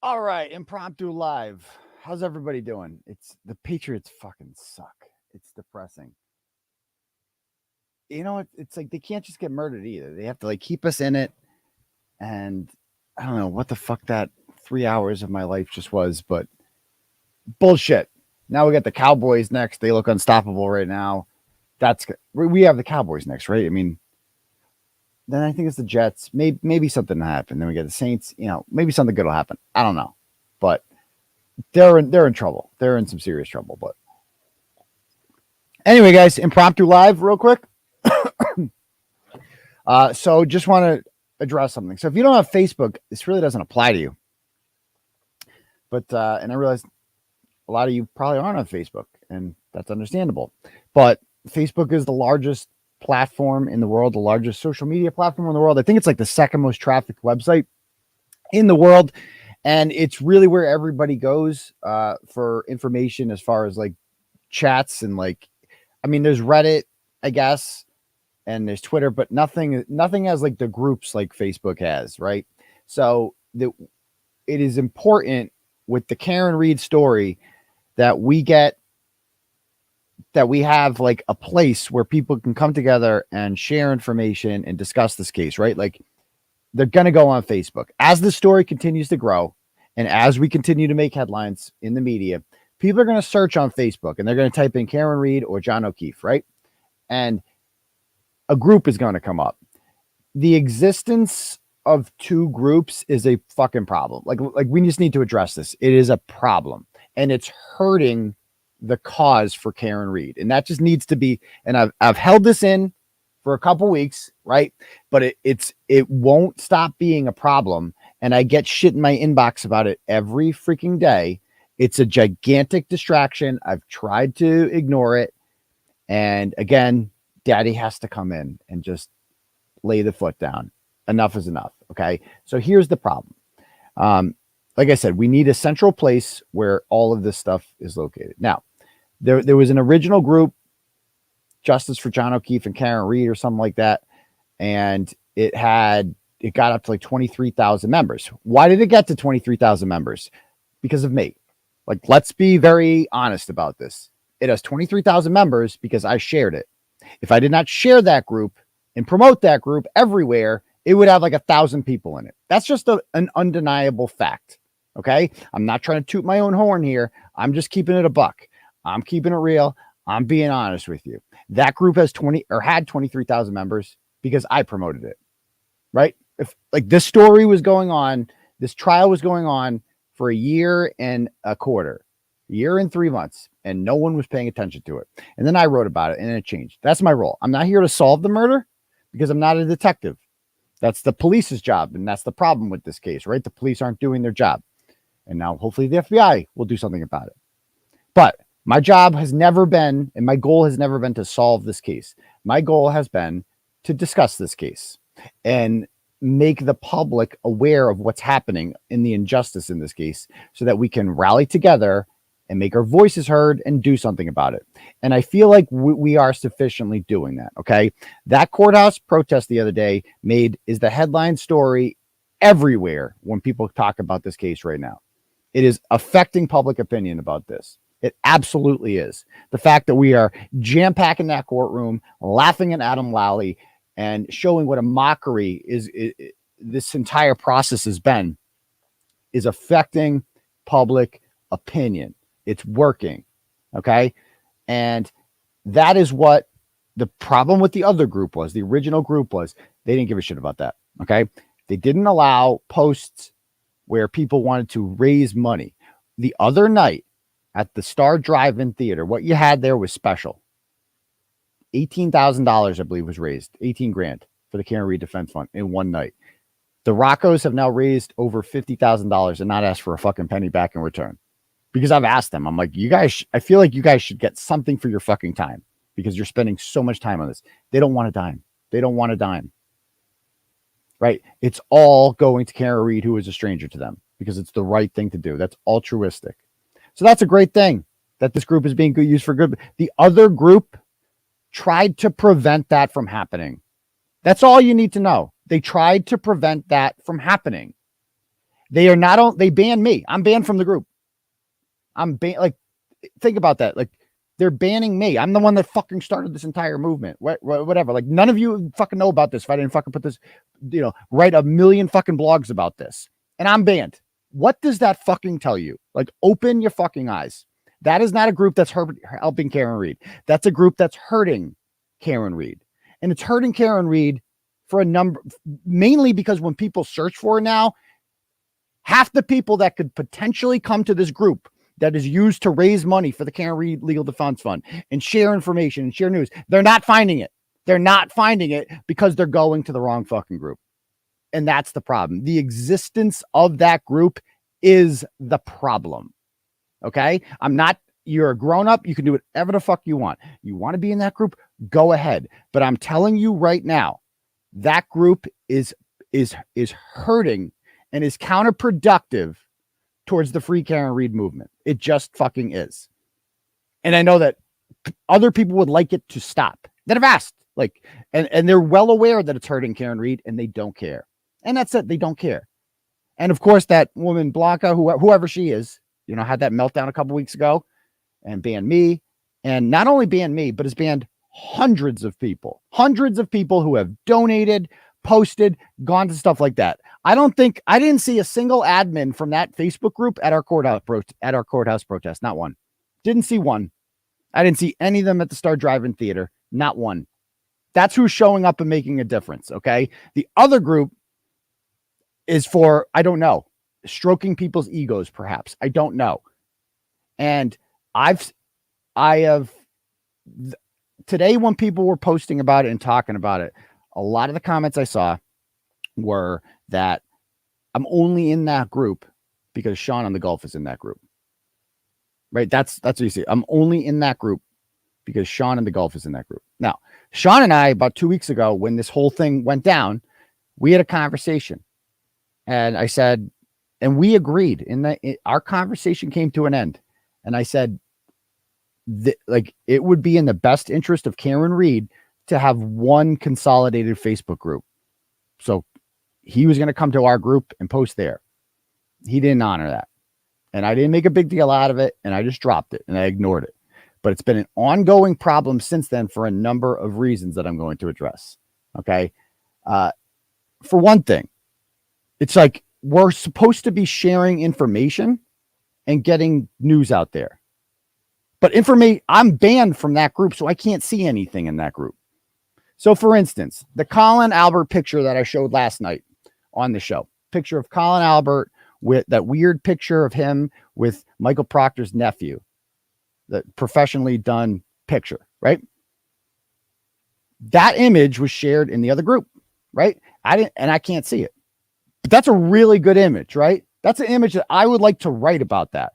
All right, impromptu live. How's everybody doing? It's the Patriots fucking suck. It's depressing. You know, it's like they can't just get murdered either. They have to like keep us in it. And I don't know what the fuck that 3 hours of my life just was, but bullshit. Now we got the Cowboys next. They look unstoppable right now. We have the Cowboys next, right? I mean, then I think it's the Jets. Maybe something will happen. Then we get the Saints. You know, maybe something good will happen. I don't know, but they're in trouble. They're in some serious trouble. But anyway, guys, impromptu live, real quick. So just want to address something. So if you don't have Facebook, this really doesn't apply to you. But and I realize a lot of you probably aren't on Facebook, and that's understandable. But Facebook is the largest platform in the world, the largest social media platform in the world. I think it's like the second most trafficked website in the world. And it's really where everybody goes for information as far as like chats and like, I mean, there's Reddit, I guess, and there's Twitter, but nothing has like the groups like Facebook has, right? So it is important with the Karen Reed story that we have like a place where people can come together and share information and discuss this case, right? Like they're going to go on Facebook as the story continues to grow. And as we continue to make headlines in the media, people are going to search on Facebook and they're going to type in Karen Reed or John O'Keefe, right? And a group is going to come up. The existence of two groups is a fucking problem. Like we just need to address this. It is a problem and it's hurting the cause for Karen Reed. And that just needs to be, and I've held this in for a couple weeks, right? But it won't stop being a problem. And I get shit in my inbox about it every freaking day. It's a gigantic distraction. I've tried to ignore it. And again, daddy has to come in and just lay the foot down. Enough is enough. Okay. So here's the problem. Like I said, we need a central place where all of this stuff is located. Now, there was an original group, Justice for John O'Keefe and Karen Reed or something like that. And it got up to like 23,000 members. Why did it get to 23,000 members? Because of me. Like, let's be very honest about this. It has 23,000 members because I shared it. If I did not share that group and promote that group everywhere, it would have like 1,000 people in it. That's just an undeniable fact. Okay. I'm not trying to toot my own horn here. I'm just keeping it a buck. I'm keeping it real. I'm being honest with you. That group has had 23,000 members because I promoted it, right? If like this story was going on, this trial was going on for a year and a quarter, year and 3 months, and no one was paying attention to it. And then I wrote about it and it changed. That's my role. I'm not here to solve the murder because I'm not a detective. That's the police's job. And that's the problem with this case, right? The police aren't doing their job. And now hopefully the FBI will do something about it. But my job has never been, and my goal has never been to solve this case. My goal has been to discuss this case and make the public aware of what's happening in the injustice in this case so that we can rally together and make our voices heard and do something about it. And I feel like we are sufficiently doing that. Okay. That courthouse protest the other day is the headline story everywhere when people talk about this case right now. It is affecting public opinion about this. It absolutely is. The fact that we are jam-packing that courtroom, laughing at Adam Lally, and showing what a mockery this entire process has been, is affecting public opinion. It's working. Okay. And that is what the problem with the other group was. The original group was they didn't give a shit about that. Okay. They didn't allow posts where people wanted to raise money. The other night at the Star Drive-In Theater, what you had there was special. $18,000, I believe, was raised. 18 grand for the Karen Reed Defense Fund in one night. The Roccos have now raised over $50,000 and not asked for a fucking penny back in return. Because I've asked them, I'm like, you guys, I feel like you guys should get something for your fucking time because you're spending so much time on this. They don't want a dime. They don't want a dime. Right? It's all going to Karen Reed, who is a stranger to them, because it's the right thing to do. That's altruistic. So that's a great thing that this group is being used for good. The other group tried to prevent that from happening. That's all you need to know. They tried to prevent that from happening. They are not on, they banned me. I'm banned from the group. I'm banned. Like, think about that. Like, they're banning me. I'm the one that fucking started this entire movement. Whatever. Like, none of you fucking know about this if I didn't fucking put this, write a million fucking blogs about this. And I'm banned. What does that fucking tell you? Like, open your fucking eyes. That is not a group that's helping Karen Read. That's a group that's hurting Karen Read. And it's hurting Karen Read for a number, mainly because when people search for it now, half the people that could potentially come to this group that is used to raise money for the Karen Read Legal Defense Fund and share information and share news, they're not finding it. They're not finding it because they're going to the wrong fucking group. And that's the problem. The existence of that group is the problem. Okay? You're a grown up. You can do whatever the fuck you want. You want to be in that group? Go ahead. But I'm telling you right now, that group is hurting and is counterproductive towards the Free Karen Read movement. It just fucking is. And I know that other people would like it to stop that have asked, like, and they're well aware that it's hurting Karen Read and they don't care. And that's it. They don't care. And of course, that woman Blanca, whoever she is, had that meltdown a couple weeks ago and banned me. And not only banned me, but has banned hundreds of people who have donated, posted, gone to stuff like that. I didn't see a single admin from that Facebook group at our courthouse protest. Not one. Didn't see one. I didn't see any of them at the Star Drive-In Theater. Not one. That's who's showing up and making a difference. Okay. The other group is for, I don't know, stroking people's egos, perhaps. I don't know. And I have today, when people were posting about it and talking about it, a lot of the comments I saw were that I'm only in that group because Sean on the Golf is in that group. Right? That's what you see. I'm only in that group because Sean on the Golf is in that group. Now, Sean and I, about 2 weeks ago, when this whole thing went down, we had a conversation. And I said, and we agreed our conversation came to an end. And I said, it would be in the best interest of Karen Read to have one consolidated Facebook group. So he was going to come to our group and post there. He didn't honor that. And I didn't make a big deal out of it. And I just dropped it and I ignored it. But it's been an ongoing problem since then for a number of reasons that I'm going to address. Okay. For one thing, it's like we're supposed to be sharing information and getting news out there. But I'm banned from that group, so I can't see anything in that group. So, for instance, the Colin Albert picture that I showed last night on the show, picture of Colin Albert with that weird picture of him with Michael Proctor's nephew, the professionally done picture, right? That image was shared in the other group, right? I can't see it. But that's a really good image, right? That's an image that I would like to write about that.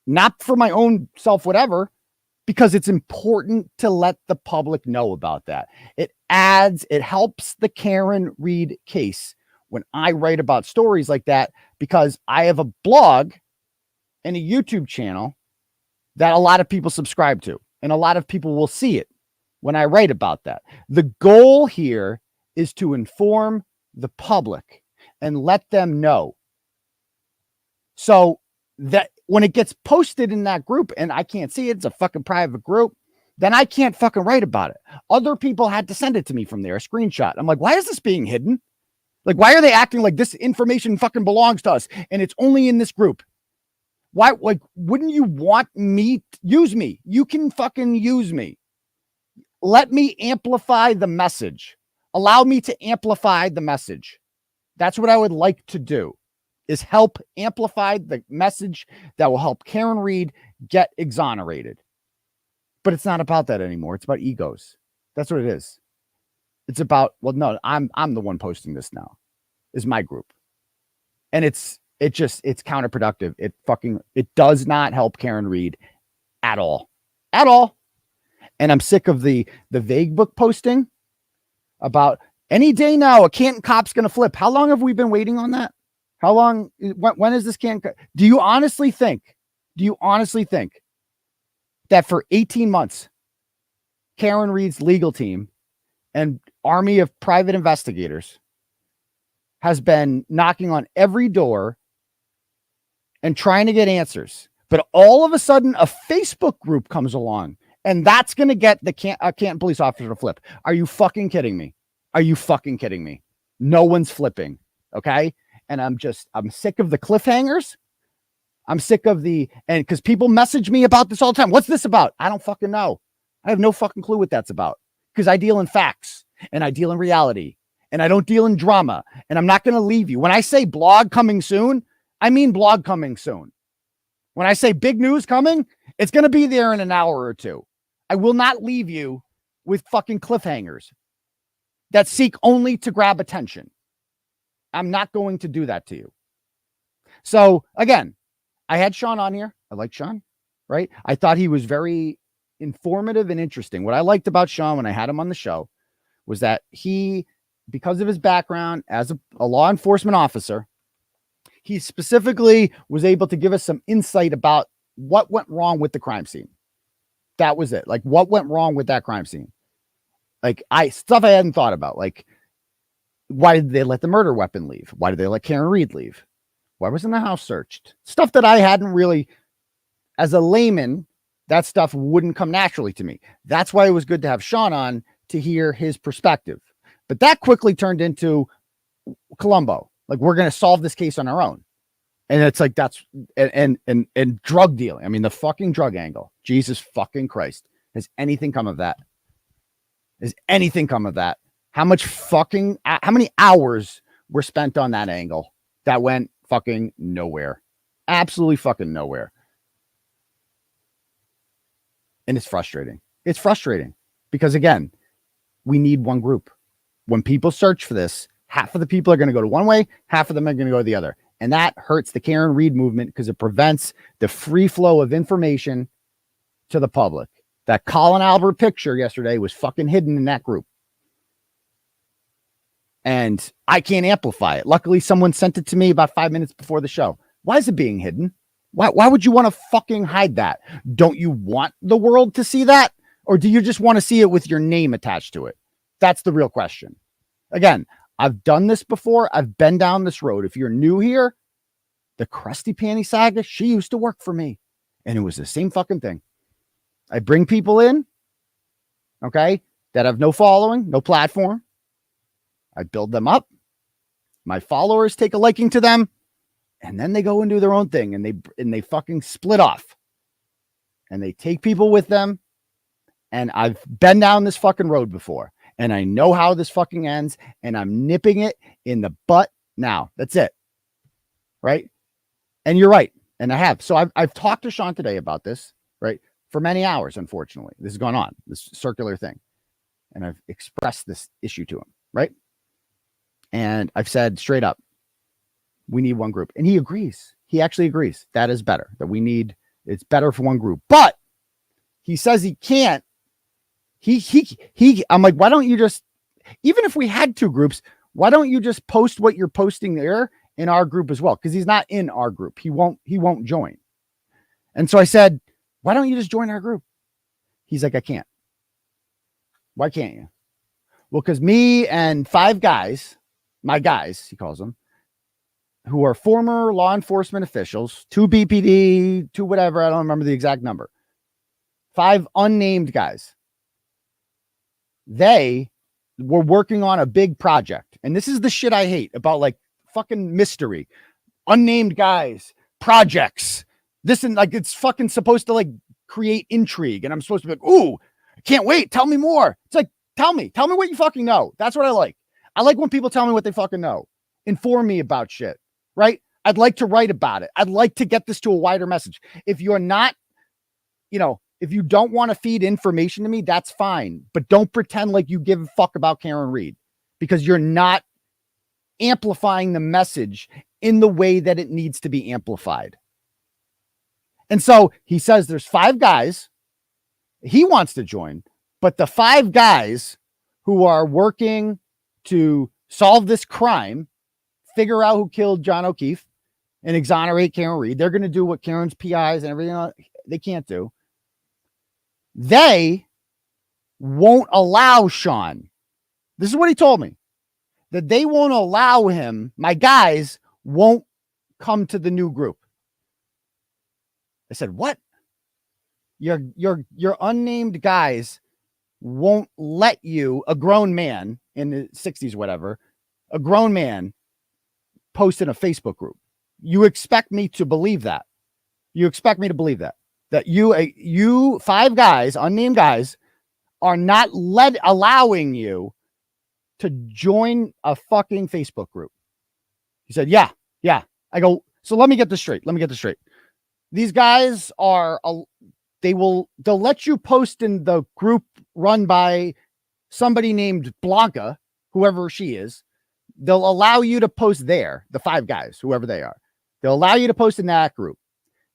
Not for my own self, whatever, because it's important to let the public know about that. It helps the Karen Read case when I write about stories like that, because I have a blog and a YouTube channel that a lot of people subscribe to, and a lot of people will see it when I write about that. The goal here is to inform the public and let them know. So that when it gets posted in that group and I can't see it, it's a fucking private group, then I can't fucking write about it. Other people had to send it to me from there, a screenshot. I'm like, why is this being hidden? Like, why are they acting like this information fucking belongs to us and it's only in this group? Why? Like, wouldn't you want me? Use me. You can fucking use me. Let me amplify the message. Allow me to amplify the message. That's what I would like to do, is help amplify the message that will help Karen Read get exonerated. But it's not about that anymore. It's about egos. That's what it is. It's about, well, no, I'm the one posting this now. Is my group. And it's counterproductive. It does not help Karen Read at all. At all. And I'm sick of the vague book posting about any day now, a Canton cop's going to flip. How long have we been waiting on that? How long? When is this Canton? Do you honestly think that for 18 months, Karen Read's legal team and army of private investigators has been knocking on every door and trying to get answers. But all of a sudden, a Facebook group comes along, and that's going to get the Canton police officer to flip. Are you fucking kidding me? Are you fucking kidding me? No one's flipping. Okay. And I'm sick of the cliffhangers. I'm sick of and because people message me about this all the time. What's this about? I don't fucking know. I have no fucking clue what that's about, because I deal in facts and I deal in reality and I don't deal in drama, and I'm not going to leave you. When I say blog coming soon, I mean blog coming soon. When I say big news coming, it's going to be there in an hour or two. I will not leave you with fucking cliffhangers that seek only to grab attention. I'm not going to do that to you. So again, I had Sean on here. I like Sean, right? I thought he was very informative and interesting. What I liked about Sean when I had him on the show was that he, because of his background as a law enforcement officer, he specifically was able to give us some insight about what went wrong with the crime scene. That was it. Like, what went wrong with that crime scene? Like, stuff I hadn't thought about. Like, why did they let the murder weapon leave? Why did they let Karen Reed leave? Why wasn't the house searched? Stuff that I hadn't really, as a layman, that stuff wouldn't come naturally to me. That's why it was good to have Sean on to hear his perspective. But that quickly turned into Columbo. Like, we're going to solve this case on our own. And it's like, that's, and drug dealing. I mean, the fucking drug angle. Jesus fucking Christ. Has anything come of that? Has anything come of that? How many hours were spent on that angle that went fucking nowhere? Absolutely fucking nowhere. And it's frustrating. It's frustrating because, again, we need one group. When people search for this, half of the people are going to go to one way, half of them are going to go to the other. And that hurts the Karen Reed movement because it prevents the free flow of information to the public. That Colin Albert picture yesterday was fucking hidden in that group. And I can't amplify it. Luckily, someone sent it to me about 5 minutes before the show. Why is it being hidden? Why would you want to fucking hide that? Don't you want the world to see that? Or do you just want to see it with your name attached to it? That's the real question. Again, I've done this before. I've been down this road. If you're new here, the Krusty Panty saga, she used to work for me. And it was the same fucking thing. I bring people in, okay, that have no following, no platform. I build them up. My followers take a liking to them. And then they go and do their own thing. And they fucking split off. And they take people with them. And I've been down this fucking road before. And I know how this fucking ends. And I'm nipping it in the butt now. That's it. Right? And you're right. And I have. So I've talked to Sean today about this, right? For many hours, unfortunately. This has gone on. This circular thing. And I've expressed this issue to him, right? And I've said straight up, we need one group. And he agrees. He actually agrees. That is better. That it's better for one group. But he says he can't. I'm like, why don't you just, even if we had two groups, why don't you just post what you're posting there in our group as well? Because he's not in our group. He won't join. And so I said, why don't you just join our group? He's like, I can't. Why can't you? Well, because me and 5 guys, my guys, he calls them, who are former law enforcement officials, 2 BPD, 2 whatever, I don't remember the exact number, 5 unnamed guys. They were working on a big project. And this is the shit I hate about, like, fucking mystery. Unnamed guys, projects. This and like, it's fucking supposed to like create intrigue. And I'm supposed to be like, ooh, I can't wait. Tell me more. It's like, tell me what you fucking know. That's what I like. I like when people tell me what they fucking know. Inform me about shit, right? I'd like to write about it. I'd like to get this to a wider message. If you're not, if you don't want to feed information to me, that's fine. But don't pretend like you give a fuck about Karen Reed, because you're not amplifying the message in the way that it needs to be amplified. And so he says there's 5 guys he wants to join, but the 5 guys who are working to solve this crime, figure out who killed John O'Keefe and exonerate Karen Reed, they're going to do what Karen's PIs and everything else they can't do. They won't allow Sean. This is what he told me, that they won't allow him. My guys won't come to the new group. I said, what? Your unnamed guys won't let you, a grown man in the 60s, whatever, a grown man post in a Facebook group. You expect me to believe that? You expect me to believe that? That you 5 guys, unnamed guys, are not allowing you to join a fucking Facebook group? He said, yeah. I go, so let me get this straight. These guys they'll let you post in the group run by somebody named Blanca, whoever she is. They'll allow you to post there, the 5 guys, whoever they are. They'll allow you to post in that group,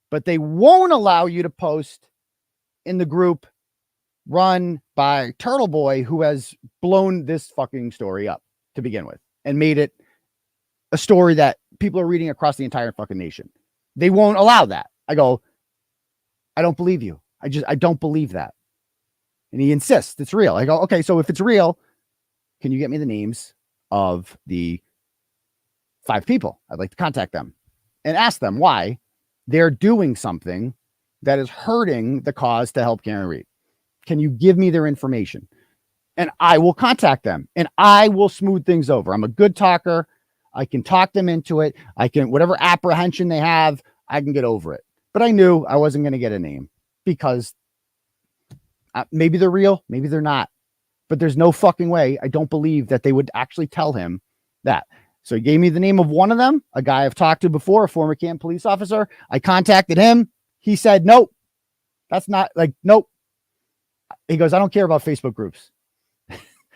but they won't allow you to post in the group run by Turtleboy, who has blown this fucking story up to begin with and made it a story that people are reading across the entire fucking nation. They won't allow that. I go, I don't believe you. I don't believe that. And he insists it's real. I go, okay, so if it's real, can you get me the names of the 5 people? I'd like to contact them and ask them why they're doing something that is hurting the cause to help Karen Reed. Can you give me their information? And I will contact them and I will smooth things over. I'm a good talker. I can talk them into it. I can, whatever apprehension they have, I can get over it. But I knew I wasn't going to get a name because maybe they're real, maybe they're not. But there's no fucking way. I don't believe that they would actually tell him that. So he gave me the name of one of them, a guy I've talked to before, a former Canton police officer. I contacted him. He said, nope, that's not like, nope. He goes, I don't care about Facebook groups.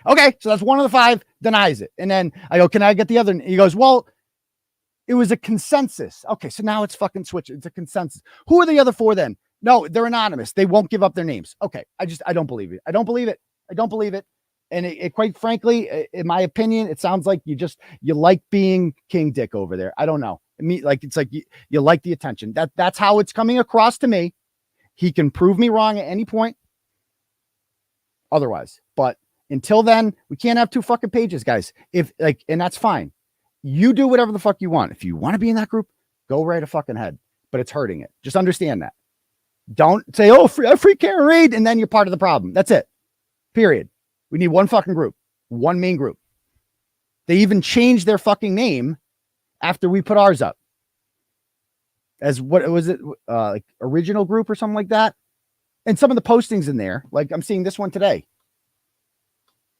Okay, so that's one of the 5 denies it. And then I go, can I get the other? He goes, well, it was a consensus. Okay, so now it's fucking switch. It's a consensus. Who are the other 4 then? No, they're anonymous. They won't give up their names. Okay, I don't believe it. I don't believe it. And it quite frankly, in my opinion, it sounds like you like being King Dick over there. I don't know. It's like you like the attention. That's how it's coming across to me. He can prove me wrong at any point. Otherwise, but until then, we can't have 2 fucking pages, guys. And that's fine. You do whatever the fuck you want. If you want to be in that group, go right a fucking head. But it's hurting it. Just understand that. Don't say, oh, free Karen Reed, and then you're part of the problem. That's it. Period. We need one fucking group, one main group. They even changed their fucking name after we put ours up. As what was it? Like original group or something like that. And some of the postings in there, like I'm seeing this one today.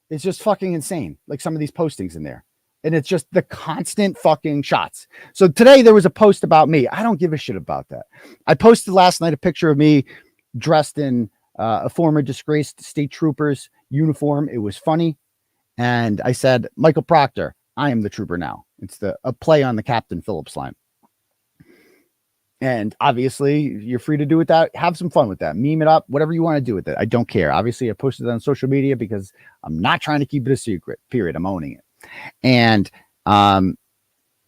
It's just fucking insane. Like some of these postings in there. And it's just the constant fucking shots. So today there was a post about me. I don't give a shit about that. I posted last night a picture of me dressed in a former disgraced state trooper's uniform. It was funny. And I said, Michael Proctor, I am the trooper now. It's a play on the Captain Phillips line. And obviously you're free to do with that. Have some fun with that. Meme it up, whatever you want to do with it. I don't care. Obviously I posted it on social media because I'm not trying to keep it a secret, period. I'm owning it. And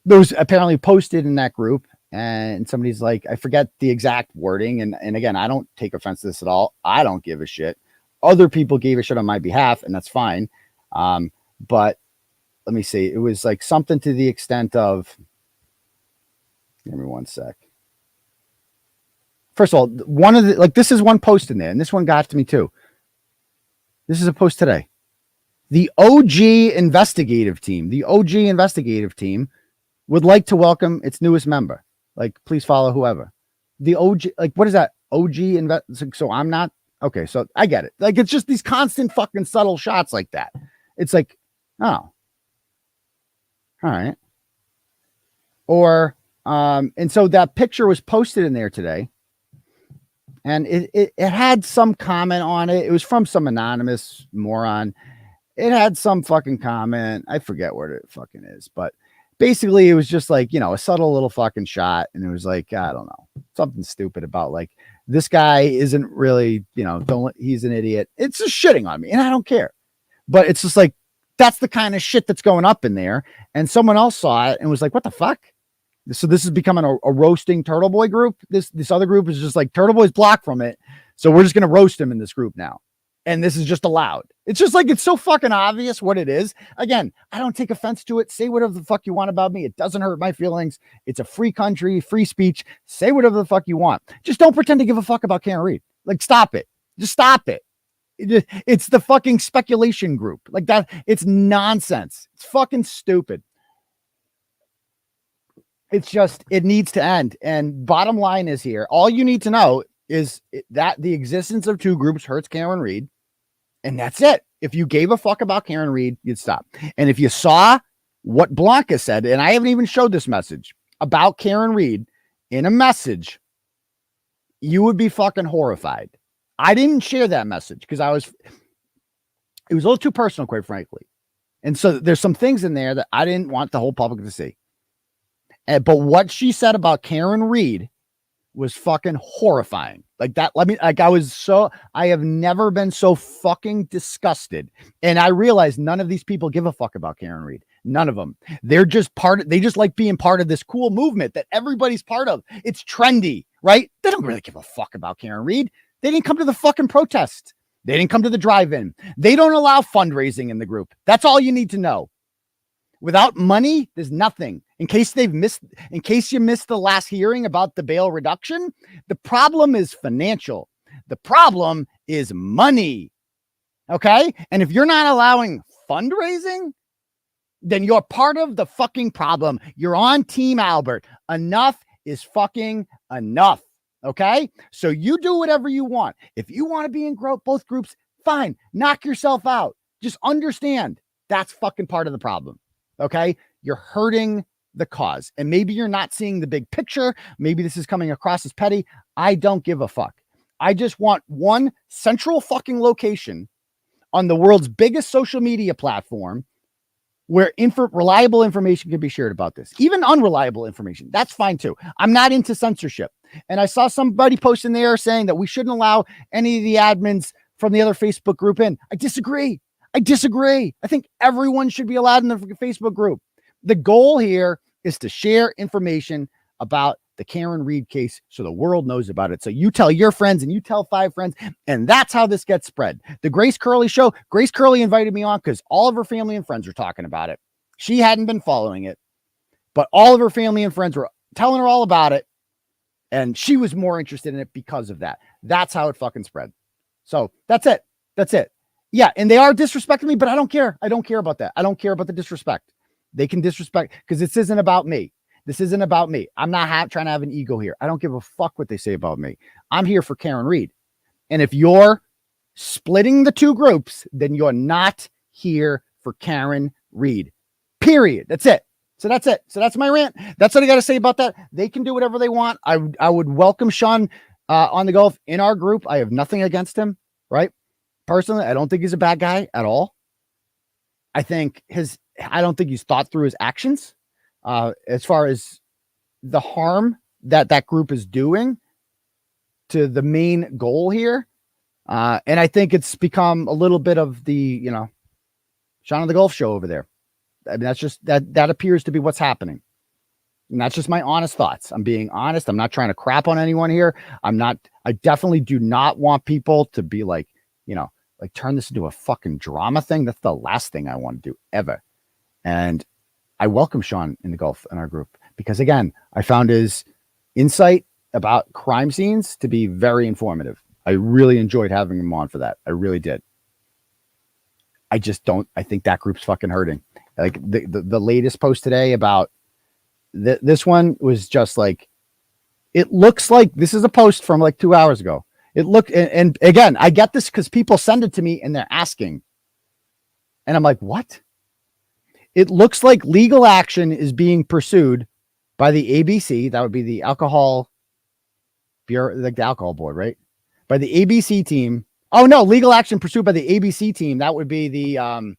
those apparently posted in that group, and somebody's like, I forget the exact wording. And again, I don't take offense to this at all. I don't give a shit. Other people gave a shit on my behalf, and that's fine. But let me see. It was like something to the extent of, give me one sec. First of all, one of the, like, this is one post in there, and this one got to me too. This is a post today. The Investigative Team would like to welcome its newest member. Like, please follow whoever. The OG, like, what is that? So I'm not, okay, so I get it. Like, it's just these constant fucking subtle shots like that. It's like, oh, all right. Or, and so that picture was posted in there today. And it had some comment on it. It was from some anonymous moron. It had some fucking comment. I forget what it fucking is. But basically, it was just like, you know, a subtle little fucking shot. And it was like, I don't know, something stupid about like, this guy isn't really, you know, he's an idiot. It's just shitting on me. And I don't care. But it's just like, that's the kind of shit that's going up in there. And someone else saw it and was like, what the fuck? So this is becoming a roasting Turtleboy group. This other group is just like, Turtleboy's blocked from it. So we're just going to roast him in this group now. and this is just allowed. It's just like, it's so fucking obvious what it is. Again, I don't take offense to it. Say whatever the fuck you want about me. It doesn't hurt my feelings. It's a free country, free speech. Say whatever the fuck you want. Just don't pretend to give a fuck about Karen Read. Like, stop it. Just stop it. It's the fucking speculation group. Like that. It's nonsense. It's fucking stupid. It's just, it needs to end. And bottom line is here, all you need to know is that the existence of two groups hurts Karen Read. And that's it. If you gave a fuck about Karen Read, you'd stop. And if you saw what Blanca said, and I haven't even showed this message about Karen Read in a message, you would be fucking horrified. I didn't share that message because it was a little too personal, quite frankly. And so there's some things in there that I didn't want the whole public to see. But what she said about Karen Read was fucking horrifying. Like that. I have never been so fucking disgusted. And I realized none of these people give a fuck about Karen Read. None of them. They're just they just like being part of this cool movement that everybody's part of. It's trendy, right? They don't really give a fuck about Karen Read. They didn't come to the fucking protest. They didn't come to the drive-in. They don't allow fundraising in the group. That's all you need to know. Without money, there's nothing. In case you missed the last hearing about the bail reduction, the problem is financial. The problem is money. Okay? And if you're not allowing fundraising, then you're part of the fucking problem. You're on Team Albert. Enough is fucking enough. Okay? So you do whatever you want. If you want to be in both groups, fine. Knock yourself out. Just understand that's fucking part of the problem. Okay? You're hurting the cause. And maybe you're not seeing the big picture. Maybe this is coming across as petty. I don't give a fuck. I just want one central fucking location on the world's biggest social media platform where reliable information can be shared about this. Even unreliable information. That's fine too. I'm not into censorship. And I saw somebody post in there saying that we shouldn't allow any of the admins from the other Facebook group in. I disagree. I think everyone should be allowed in the Facebook group. The goal here is to share information about the Karen Read case so the world knows about it. So you tell your friends and you tell 5 friends, and that's how this gets spread. The Grace Curley show, Grace Curley invited me on because all of her family and friends were talking about it. She hadn't been following it, but all of her family and friends were telling her all about it. And she was more interested in it because of that. That's how it fucking spread. So that's it. Yeah. And they are disrespecting me, but I don't care. I don't care about that. I don't care about the disrespect. They can disrespect because this isn't about me. I'm not trying to have an ego here. I don't give a fuck what they say about me. I'm here for Karen Read. And if you're splitting the two groups, then you're not here for Karen Read. Period. That's it. So that's my rant. That's what I got to say about that. They can do whatever they want. I would welcome Sean on the golf in our group. I have nothing against him, right? Personally, I don't think he's a bad guy at all. I don't think he's thought through his actions as far as the harm that group is doing to the main goal here. And I think it's become a little bit of the, Sean on the golf show over there. I mean, that's just that appears to be what's happening. And that's just my honest thoughts. I'm being honest. I'm not trying to crap on anyone here. I definitely do not want people to be like, turn this into a fucking drama thing. That's the last thing I want to do ever. And I welcome Sean in the golf in our group because, again, I found his insight about crime scenes to be very informative. I really enjoyed having him on for that. I really did. I think that group's fucking hurting. Like the latest post today about this one was just like, it looks like this is a post from like 2 hours ago. And again, I get this because people send it to me and they're asking. And I'm like, what? It looks like legal action is being pursued by the ABC. That would be the alcohol bureau, like the alcohol board, right? By the ABC team. Oh no, legal action pursued by the ABC team. That would be the, and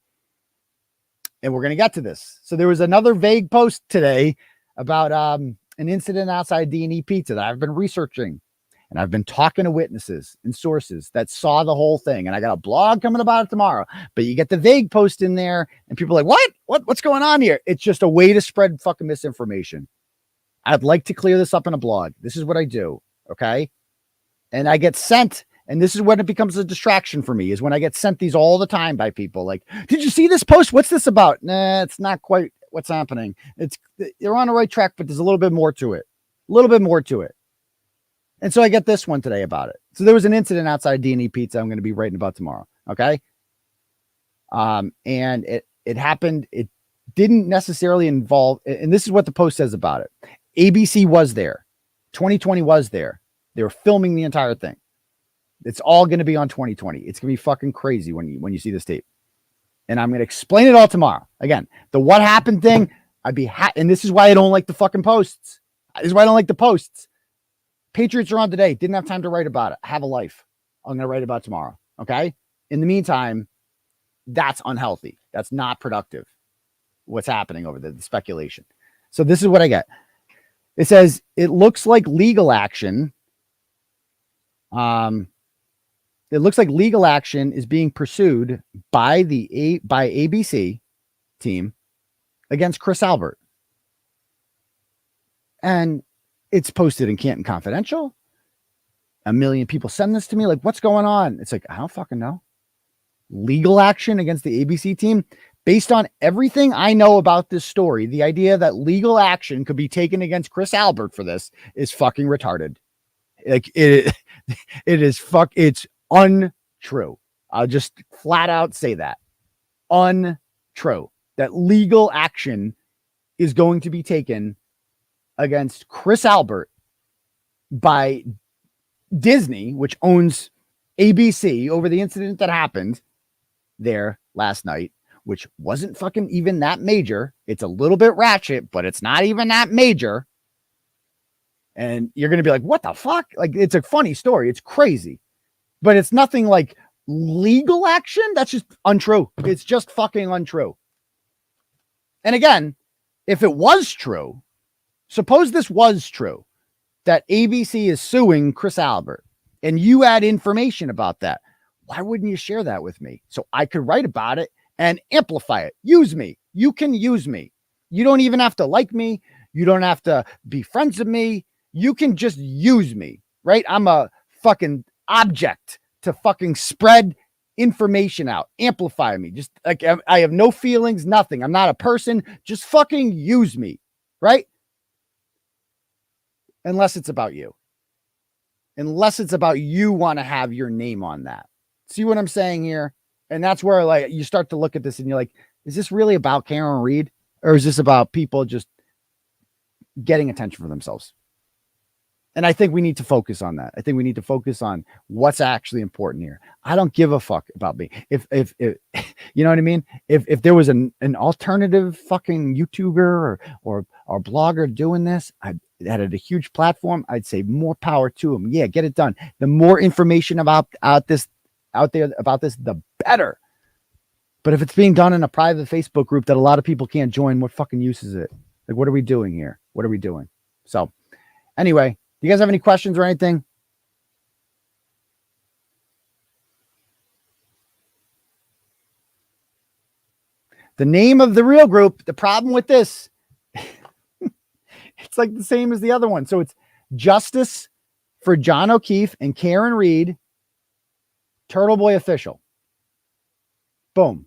we're going to get to this. So there was another vague post today about an incident outside D&E Pizza that I've been researching. And I've been talking to witnesses and sources that saw the whole thing. And I got a blog coming about it tomorrow. But you get the vague post in there and people are like, what's going on here? It's just a way to spread fucking misinformation. I'd like to clear this up in a blog. This is what I do. Okay. And I get sent And this is when it becomes a distraction for me, is when I get sent these all the time by people. Like, did you see this post? What's this about? Nah, it's not quite what's happening. You're on the right track, but there's a little bit more to it. A little bit more to it. And so I get this one today about it. So there was an incident outside D&E Pizza I'm going to be writing about tomorrow. Okay. And it happened. It didn't necessarily involve, and this is what the post says about it. ABC was there. 2020 was there. They were filming the entire thing. It's all going to be on 2020. It's going to be fucking crazy when you see this tape. And I'm going to explain it all tomorrow. Again, the what happened thing, and this is why I don't like the fucking posts. This is why I don't like the posts. Patriots are on today. Didn't have time to write about it. I have a life. I'm going to write about it tomorrow. Okay. In the meantime, that's unhealthy. That's not productive. What's happening over there, the speculation. So this is what I get. It says, it looks like legal action. It looks like legal action is being pursued by ABC team against 𝗁𝗏. And it's posted in Canton Confidential. 1 million people send this to me. Like, what's going on? It's like, I don't fucking know. Legal action against the ABC team. Based on everything I know about this story, the idea that legal action could be taken against 𝗁𝗏 for this is fucking retarded. Like it's untrue. I'll just flat out say that. Untrue. That legal action is going to be taken against 𝗁𝗏 by Disney, which owns ABC, over the incident that happened there last night, which wasn't fucking even that major. It's a little bit ratchet, but it's not even that major. And you're going to be like, what the fuck? Like, it's a funny story. It's crazy, but it's nothing like legal action. That's just untrue. It's just fucking untrue. And again, if it was true, suppose this was true, that ABC is suing 𝗁𝗏, and you had information about that. Why wouldn't you share that with me? So I could write about it and amplify it. Use me. You can use me. You don't even have to like me. You don't have to be friends with me. You can just use me, right? I'm a fucking object to fucking spread information out. Amplify me. Just like I have no feelings, nothing. I'm not a person. Just fucking use me, right? Unless it's about you. Unless it's about you want to have your name on that. See what I'm saying here? And that's where, like, you start to look at this and you're like, is this really about Karen Reed? Or is this about people just getting attention for themselves? And I think we need to focus on that. I think we need to focus on what's actually important here. I don't give a fuck about me. If you know what I mean? If there was an alternative fucking YouTuber or blogger doing this, that had a huge platform, I'd say more power to them. Yeah, get it done. The more information out there about this, the better. But if it's being done in a private Facebook group that a lot of people can't join, what fucking use is it? Like, what are we doing here? What are we doing? So anyway, do you guys have any questions or anything? The name of the real group, the problem with this, it's like the same as the other one. So it's Justice for John O'Keefe and Karen Reed, Turtleboy Official. Boom.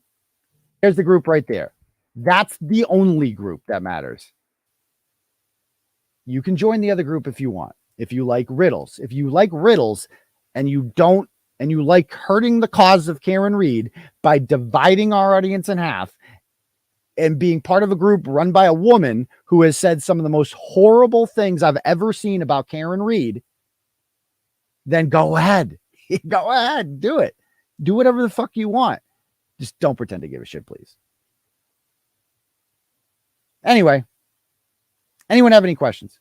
There's the group right there. That's the only group that matters. You can join the other group if you want. If you like riddles. If you like riddles and you like hurting the cause of Karen Reed by dividing our audience in half and being part of a group run by a woman who has said some of the most horrible things I've ever seen about Karen Reed, then go ahead. Go ahead. Do it. Do whatever the fuck you want. Just don't pretend to give a shit, please. Anyway, anyone have any questions?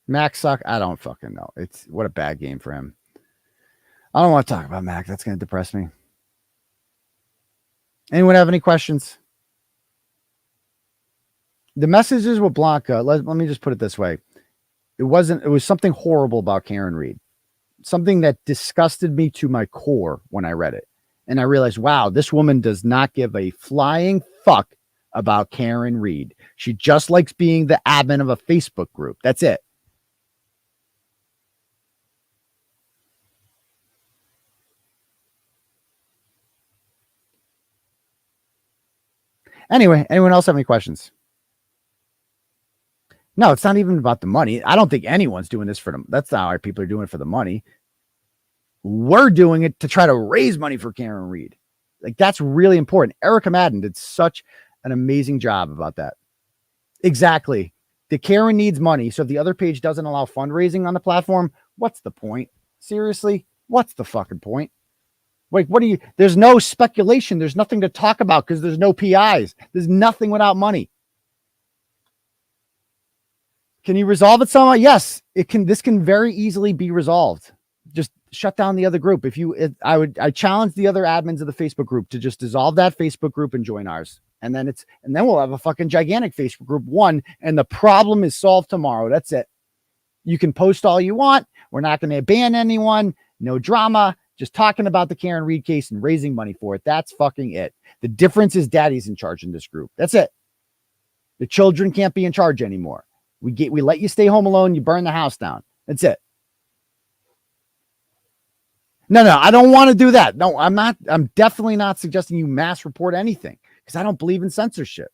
Mac suck. I don't fucking know. It's what a bad game for him. I don't want to talk about Mac. That's going to depress me. Anyone have any questions? The messages with Blanca, let me just put it this way. It was something horrible about Karen Reed. Something that disgusted me to my core when I read it. And I realized, wow, this woman does not give a flying fuck about Karen Reed. She just likes being the admin of a Facebook group. That's it. Anyway, anyone else have any questions? No, it's not even about the money. I don't think anyone's doing this for them. That's not why people are doing it for the money. We're doing it to try to raise money for Karen Reed. Like, that's really important. Erica Madden did such an amazing job about that. Exactly. The Karen needs money. So if the other page doesn't allow fundraising on the platform, what's the point? Seriously? What's the fucking point? Like, what do you, there's no speculation. There's nothing to talk about because there's no PIs. There's nothing without money. Can you resolve it somehow? Yes, it can. This can very easily be resolved. Just shut down the other group. I challenge the other admins of the Facebook group to just dissolve that Facebook group and join ours. And then we'll have a fucking gigantic Facebook group one, and the problem is solved tomorrow. That's it. You can post all you want. We're not going to ban anyone. No drama. Just talking about the Karen Reed case and raising money for it. That's fucking it. The difference is daddy's in charge in this group. That's it. The children can't be in charge anymore. We let you stay home alone. You burn the house down. That's it. No, I don't want to do that. No, I'm not. I'm definitely not suggesting you mass report anything because I don't believe in censorship.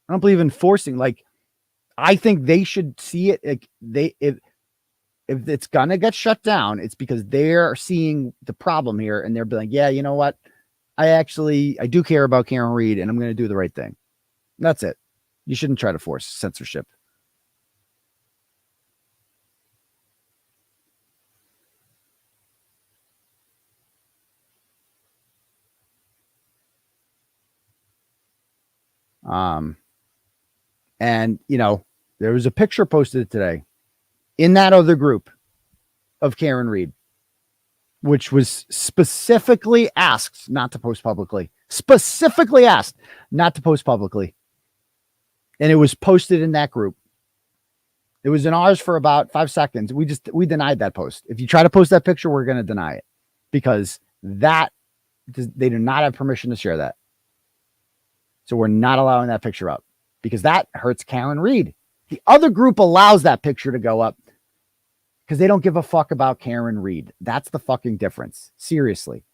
I don't believe in forcing. Like, I think they should see it. Like, if it's gonna get shut down, it's because they're seeing the problem here and they're like, yeah, you know what? I do care about Karen Reed and I'm going to do the right thing. That's it. You shouldn't try to force censorship. And there was a picture posted today in that other group of Karen Reed, which was specifically asked not to post publicly, And it was posted in that group. It was in ours for about 5 seconds. We denied that post. If you try to post that picture, we're going to deny it because they do not have permission to share that. So we're not allowing that picture up because that hurts Karen Reed. The other group allows that picture to go up because they don't give a fuck about Karen Reed. That's the fucking difference. Seriously.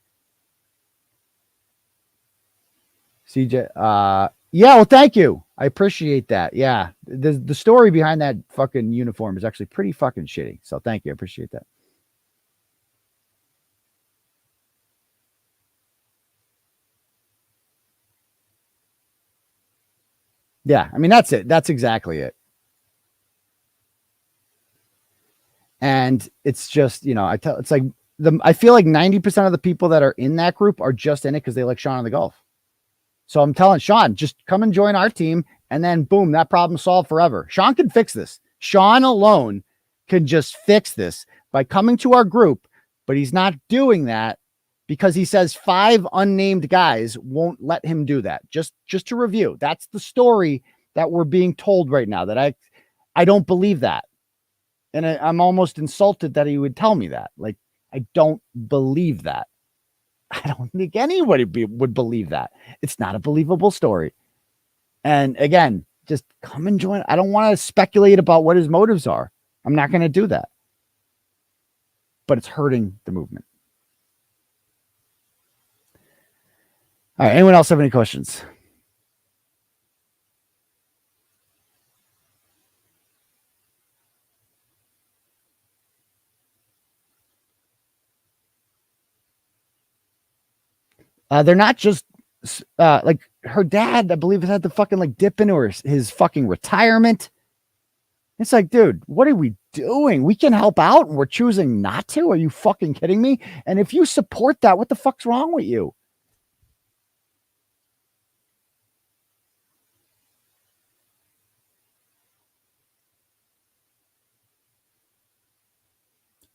CJ, yeah, well, thank you. I appreciate that. Yeah. The story behind that fucking uniform is actually pretty fucking shitty. So thank you. I appreciate that. Yeah, I mean, that's it. That's exactly it. And it's just, it's like I feel like 90% of the people that are in that group are just in it because they like Sean on the golf. So I'm telling Sean, just come and join our team. And then boom, that problem solved forever. Sean can fix this. Sean alone can just fix this by coming to our group, but he's not doing that because he says 5 unnamed guys won't let him do that. Just to review, that's the story that we're being told right now, that I don't believe that. And I'm almost insulted that he would tell me that. Like, I don't believe that. I don't think anybody would believe that. It's not a believable story. And again, just come and join. I don't want to speculate about what his motives are. I'm not going to do that. But it's hurting the movement. All right. Anyone else have any questions? They're not just like her dad, I believe, has had to fucking like dip into his fucking retirement. It's like, dude, what are we doing? We can help out and we're choosing not to. Are you fucking kidding me? And if you support that, what the fuck's wrong with you?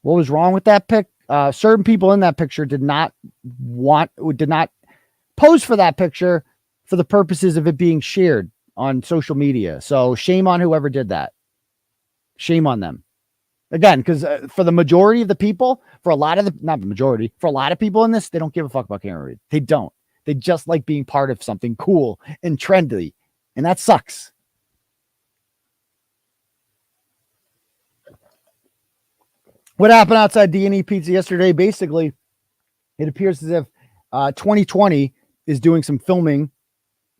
What was wrong with that pic? Certain people in that picture did not pose for that picture for the purposes of it being shared on social media. So shame on whoever did that. Shame on them. Again, because for the majority of the people, for a lot of people in this, they don't give a fuck about Karen Reed. They don't. They just like being part of something cool and trendy. And that sucks. What happened outside D&E Pizza yesterday? Basically, it appears as if 2020 is doing some filming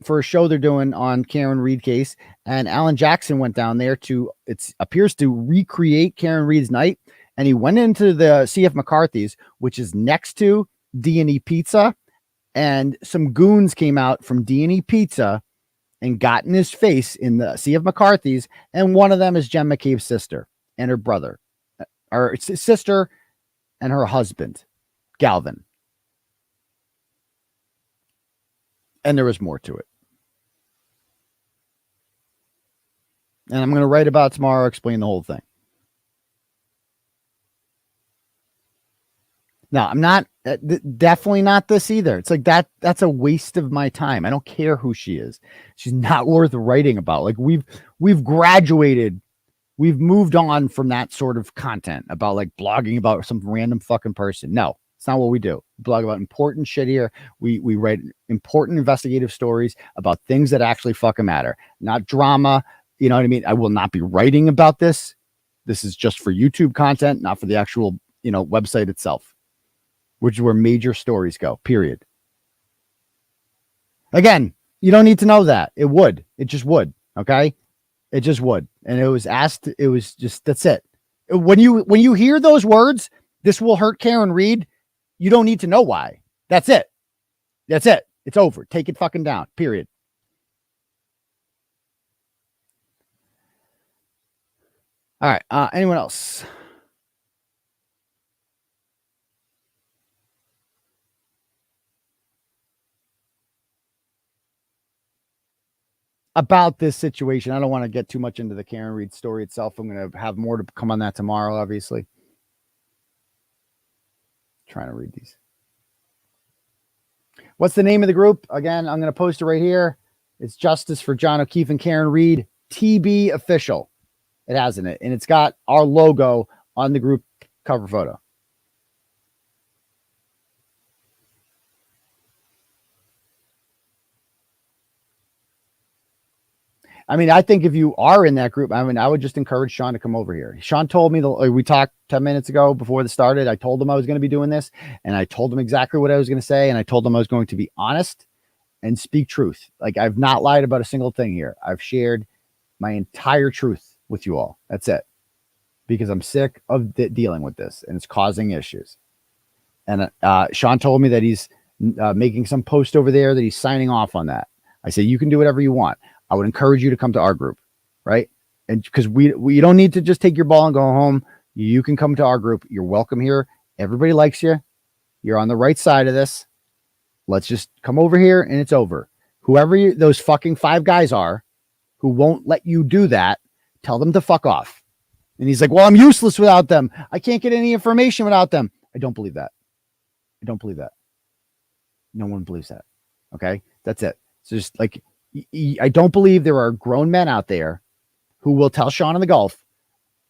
for a show they're doing on Karen Reed case, and Alan Jackson went down there to, it appears, to recreate Karen Reed's night, and he went into the CF McCarthy's, which is next to D&E Pizza, and some goons came out from D&E Pizza and got in his face in the CF McCarthy's, and one of them is Jen McCabe's sister and her brother, or sister and her husband, Galvin. And there was more to it. And I'm going to write about it tomorrow, explain the whole thing. No, I'm not, definitely not this either. It's like that's a waste of my time. I don't care who she is. She's not worth writing about. Like we've graduated. We've moved on from that sort of content about like blogging about some random fucking person. No, it's not what we do. We blog about important shit here. We write important investigative stories about things that actually fucking matter, not drama. You know what I mean? I will not be writing about this. This is just for YouTube content, not for the actual, website itself, which is where major stories go, period. Again, you don't need to know that. It would. It just would. Okay? It just would. And it was asked, it was just, that's it. When you hear those words, this will hurt Karen Reed, you don't need to know why. That's it. That's it. It's over. Take it fucking down, period. All right. Anyone else? About this situation, I don't want to get too much into the Karen Reed story itself. I'm going to have more to come on that tomorrow, obviously. Trying to read these. What's the name of the group? Again, I'm going to post it right here. It's Justice for John O'Keefe and Karen Reed, TB Official. It has in it, and it's got our logo on the group cover photo. I mean, I think if you are in that group, I mean, I would just encourage Sean to come over here. Sean told me, we talked 10 minutes ago before this started. I told him I was going to be doing this, and I told him exactly what I was going to say, and I told him I was going to be honest and speak truth. Like, I've not lied about a single thing here. I've shared my entire truth with you all. That's it. Because I'm sick of dealing with this, and it's causing issues. And Sean told me that he's making some post over there that he's signing off on that. I say, you can do whatever you want. I would encourage you to come to our group, right? And because we don't need to just take your ball and go home. You can come to our group. You're welcome here. Everybody likes you. You're on the right side of this. Let's just come over here and it's over. Whoever those fucking 5 guys are who won't let you do that, tell them to fuck off. And he's like, well, I'm useless without them. I can't get any information without them. I don't believe that. I don't believe that. No one believes that. Okay? That's it. So just like, I don't believe there are grown men out there who will tell Sean in the Gulf,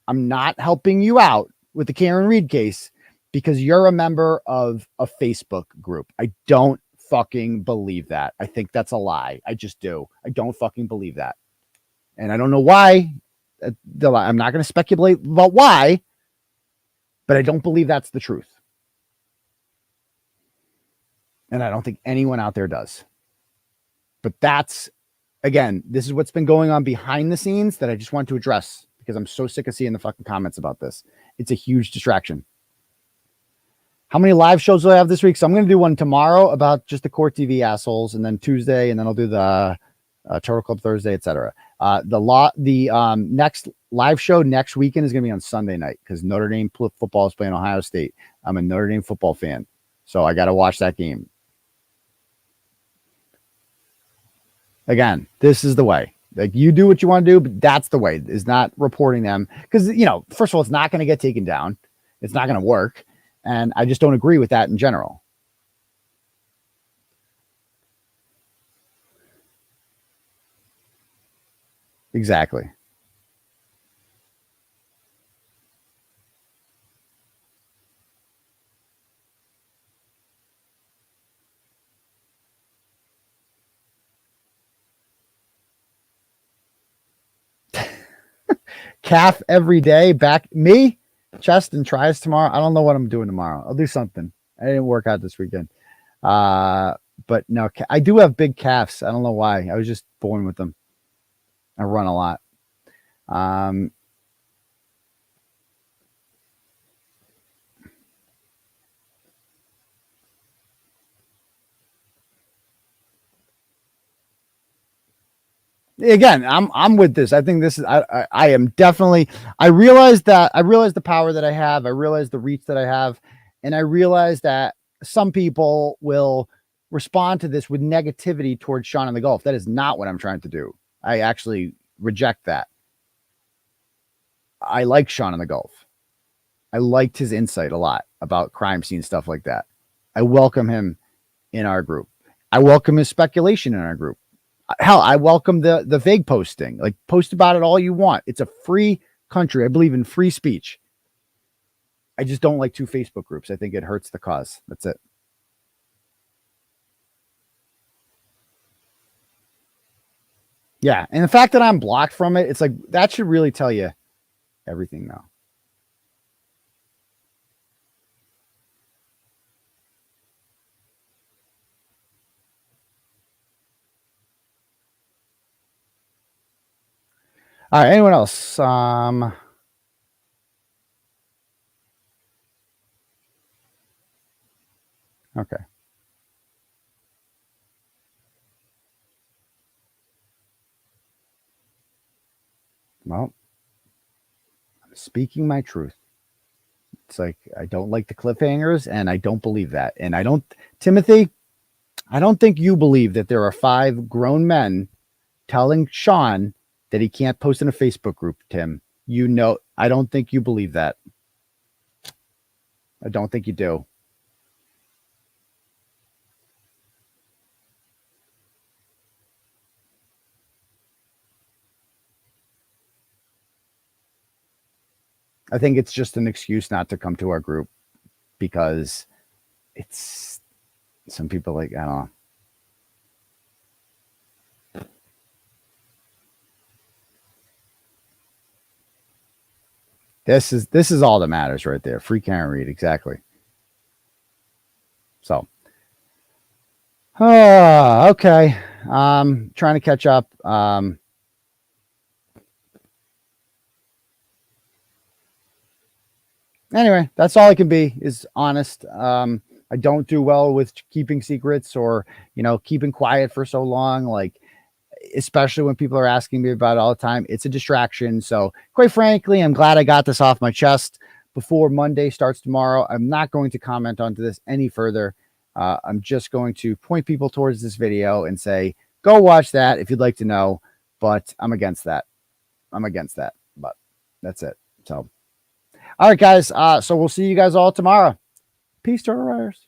I'm not helping you out with the Karen Reed case because you're a member of a Facebook group. I don't fucking believe that. I think that's a lie. I just do. I don't fucking believe that. And I don't know why. I'm not going to speculate about why, but I don't believe that's the truth. And I don't think anyone out there does. But that's, again, this is what's been going on behind the scenes that I just want to address because I'm so sick of seeing the fucking comments about this. It's a huge distraction. How many live shows do I have this week? So I'm going to do one tomorrow about just the Court TV assholes, and then Tuesday, and then I'll do the Turtle Club Thursday, etc. The next live show next weekend is going to be on Sunday night because Notre Dame football is playing Ohio State. I'm a Notre Dame football fan, so I got to watch that game. Again, this is the way. Like, you do what you want to do, but that's the way, is not reporting them. Because, first of all, it's not going to get taken down. It's not going to work. And I just don't agree with that in general. Exactly. calf every day. Back me, chest and tries tomorrow. I don't know what I'm doing tomorrow. I'll do something. I didn't work out this weekend. But no, I do have big calves. I don't know why. I was just born with them. I run a lot. Again, I'm with this. I think this is I am definitely I realize the power that I have. I realize the reach that I have, and I realize that some people will respond to this with negativity towards Sean and the Golf. That is not what I'm trying to do. I actually reject that. I like Sean and the Golf. I liked his insight a lot about crime scene stuff like that. I welcome him in our group. I welcome his speculation in our group. Hell, I welcome the vague posting. Like, post about it all you want. It's a free country. I believe in free speech. I just don't like 2 Facebook groups. I think it hurts the cause. That's it. Yeah, and the fact that I'm blocked from it, it's like, that should really tell you everything now. All right, anyone else? Okay. Well, I'm speaking my truth. It's like, I don't like the cliffhangers, and I don't believe that. And I don't, Timothy, I don't think you believe that there are 5 grown men telling Sean that he can't post in a Facebook group, Tim. You know, I don't think you believe that. I don't think you do. I think it's just an excuse not to come to our group, because it's, some people like, I don't know. This is all that matters right there. Free Karen Reed, exactly. So, okay. Trying to catch up. Anyway, that's all I can be, is honest. I don't do well with keeping secrets, or, you know, keeping quiet for so long. Like, especially when people are asking me about it all the time, it's a distraction. So quite frankly, I'm glad I got this off my chest before Monday starts tomorrow. I'm not going to comment onto this any further. I'm just going to point people towards this video and say, go watch that if you'd like to know, but I'm against that. But that's it. So, all right, guys. So we'll see you guys all tomorrow. Peace, Turtle Riders.